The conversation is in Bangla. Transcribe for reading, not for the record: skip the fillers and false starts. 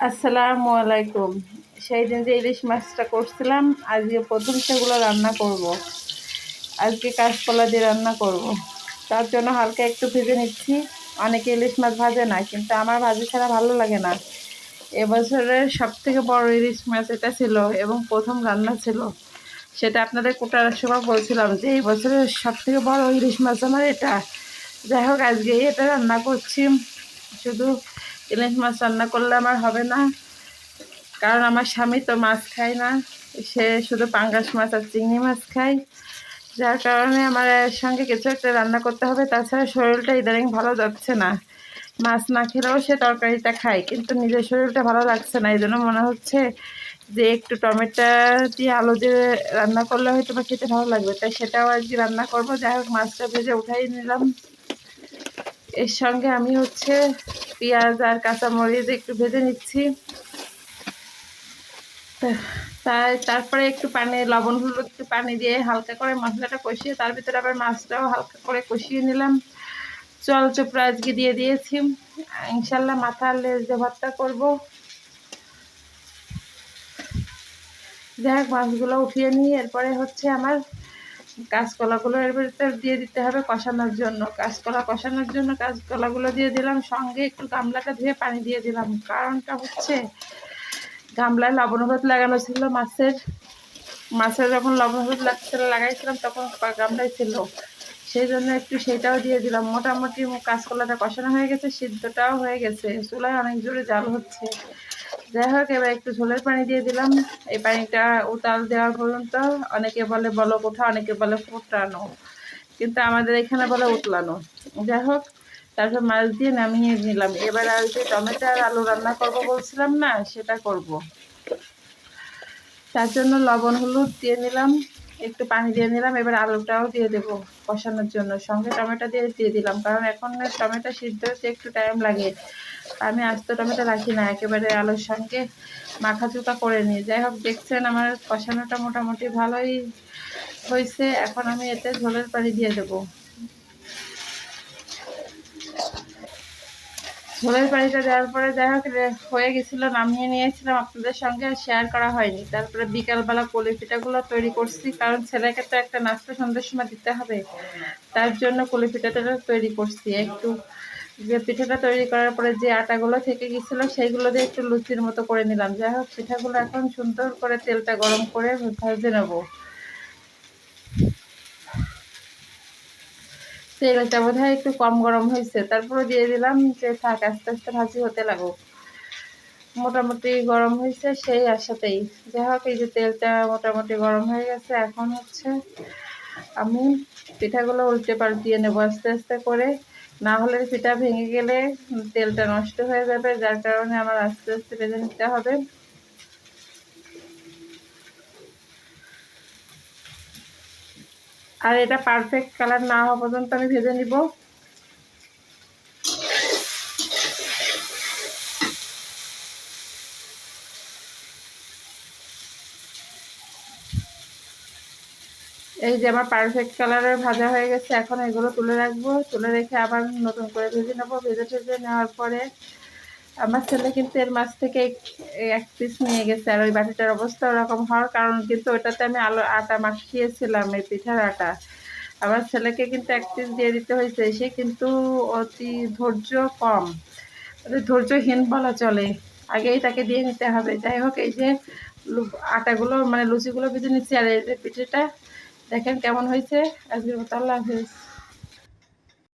আসসালামু আলাইকুম। সেই দিন যে ইলিশ মাছটা করছিলাম, আজকে প্রথম সেগুলো রান্না করব। আজকে কাঁচকলা দিয়ে রান্না করব। তার জন্য হালকা একটু ভেজে নিচ্ছি। অনেকে ইলিশ মাছ ভাজে না, কিন্তু আমার ভাজি ছাড়া ভালো লাগে না। এবছরের সবথেকে বড় ইলিশ মাছ এটা ছিল এবং প্রথম রান্না ছিল। সেটা আপনাদের কোটার সময় বলছিলাম যে এই বছরের সবথেকে বড় ইলিশ মাছ আমার এটা। যাই হোক, আজকে এটা রান্না করছি। শুধু ইলিশ মাছ রান্না করলে আমার হবে না, কারণ আমার স্বামী তো মাছ খায় না। সে শুধু পাঙ্গাস মাছ আর চিংড়ি মাছ খায়, যার কারণে আমার এর সঙ্গে কিছু একটা রান্না করতে হবে। তাছাড়া শরীরটা ইদানিং ভালো যাচ্ছে না। মাছ না খেলেও সে তরকারিটা খায়, কিন্তু নিজের শরীরটা ভালো লাগছে না। এই জন্য মনে হচ্ছে যে একটু টমেটো দিয়ে আলু দিয়ে রান্না করলে হয়তো বা খেতে ভালো লাগবে, তাই সেটাও আজকে রান্না করবো। যাই হোক, মাছটা ভেজে উঠাই নিলাম। এর সঙ্গে আমি পেঁয়াজ আর কাঁচামরিচ একটু ভেজে নিচ্ছি। তারপরে একটু পানি, লবণ হলুদ একটু পানি দিয়ে হালকা করে মশলাটা কষিয়ে তার ভিতরে আবার মাছটাও হালকা করে কষিয়ে নিলাম। চল চোপড়া আজকে দিয়ে দিয়েছি। ইনশাল্লাহ মাথার লেজ দিয়ে ভর্তা করবো। যাই হোক, মাছগুলো উঠিয়ে নিয়ে এরপরে আমার কাঁচকলাগুলো এর ভিতরে দিয়ে দিতে হবে কষানোর জন্য। কাঁচকলা কষানোর জন্য কাঁচকলাগুলো দিয়ে দিলাম, সঙ্গে একটু গামলাটা ধুয়ে পানি দিয়ে দিলাম। কারণটা গামলায় লবণ হলুদ লাগানো ছিল মাছের যখন লবণ হলুদ লাগাইছিলাম তখন গামলায় ছিল, সেই জন্য একটু সেটাও দিয়ে দিলাম। মোটামুটি কাঁচকলাটা কষানো হয়ে গেছে, সিদ্ধটাও হয়ে গেছে, চুলায় অনেক জোরে জাল হচ্ছে। যাই হোক, এবার একটু ঝোলের পানি দিয়ে দিলাম। এই পানিটা উতাল দেওয়া পর্যন্ত, অনেকে বলে বলক ওঠা, অনেকে বলে ফুটানো, কিন্তু আমাদের এখানে বলে উতলানো। যাই হোক, তারপর মাছ দিয়ে নামিয়ে নিলাম। এবার আর যে টমেটো আর আলু রান্না করবো বলছিলাম না, সেটা করব। তার জন্য লবণ হলুদ দিয়ে নিলাম, একটু পানি দিয়ে নিলাম। এবার আলুটাও দিয়ে দেবো কষানোর জন্য, সঙ্গে টমেটো দিয়ে দিলাম, কারণ এখন টমেটো সিদ্ধ হতে একটু টাইম লাগে। আমি আস্ত টমেটো রাখি না, একেবারে আলুর সঙ্গে মাখাচুকা করে নিই। যাই হোক, দেখছেন আমার কষানোটা মোটামুটি ভালোই হয়েছে। এখন আমি এতে ঝোলের পানি দিয়ে দেবো। ঝোলের পানিটা দেওয়ার পরে যাই হোক হয়ে গেছিলো, নামিয়ে নিয়েছিলাম, আপনাদের সঙ্গে শেয়ার করা হয়নি। তারপরে বিকালবেলা কলি পিঠাগুলো তৈরি করছি, কারণ ছেলেকে তো একটা নাস্তা সন্ধ্যের সময় দিতে হবে। তার জন্য কলি পিঠাটা তৈরি করছি। একটু যে পিঠাটা তৈরি করার পরে যে আটাগুলো থেকে গেছিলো সেইগুলো দিয়ে একটু লুচির মতো করে নিলাম। যাই হোক, পিঠাগুলো এখন সুন্দর করে তেলটা গরম করে ভেজে নেবো। তেলটা বোধহয় একটু কম গরম হয়েছে, তারপরে দিয়ে দিলাম, যে থাক আস্তে আস্তে ভাজি হতে লাগুক। মোটামুটি গরম হয়েছে সেই আশাতেই। যাই হোক, এই যে তেলটা মোটামুটি গরম হয়ে গেছে, এখন আমি পিঠাগুলো উল্টে পাল্টিয়ে নেবো আস্তে আস্তে করে। না হলে পিঠা ভেঙে গেলে তেলটা নষ্ট হয়ে যাবে, যার কারণে আমার আস্তে আস্তে ভেজে নিতে হবে। আর এটা পারফেক্ট কালার না হওয়া পর্যন্ত আমি ভেজে নিব। এই যে আমার পারফেক্ট কালারের ভাজা হয়ে গেছে, এখন এগুলো তুলে রাখবো। তুলে রেখে আবার নতুন করে ভেজে নেবো। ভেজে নেওয়ার পরে আমার ছেলে কিন্তু এর মাছ থেকে এক পিস নিয়ে গেছে। আর ওই বাটিটার অবস্থা ওরকম হওয়ার কারণ কিন্তু ওটাতে আমি আটা মাখিয়েছিলাম, এই পিঠার আটা। আমার ছেলেকে কিন্তু এক পিস দিয়ে দিতে হয়েছে। সে কিন্তু অতি ধৈর্য কম, ধৈর্যহীন বলা চলে, আগেই তাকে দিয়ে নিতে হবে। যাই হোক, এই যে আটাগুলো মানে লুচিগুলো ভেজে নিচ্ছি, আর এই যে পিঠেটা দেখেন কেমন হয়েছে। আজকের মতো আল্লাহ হাফেজ।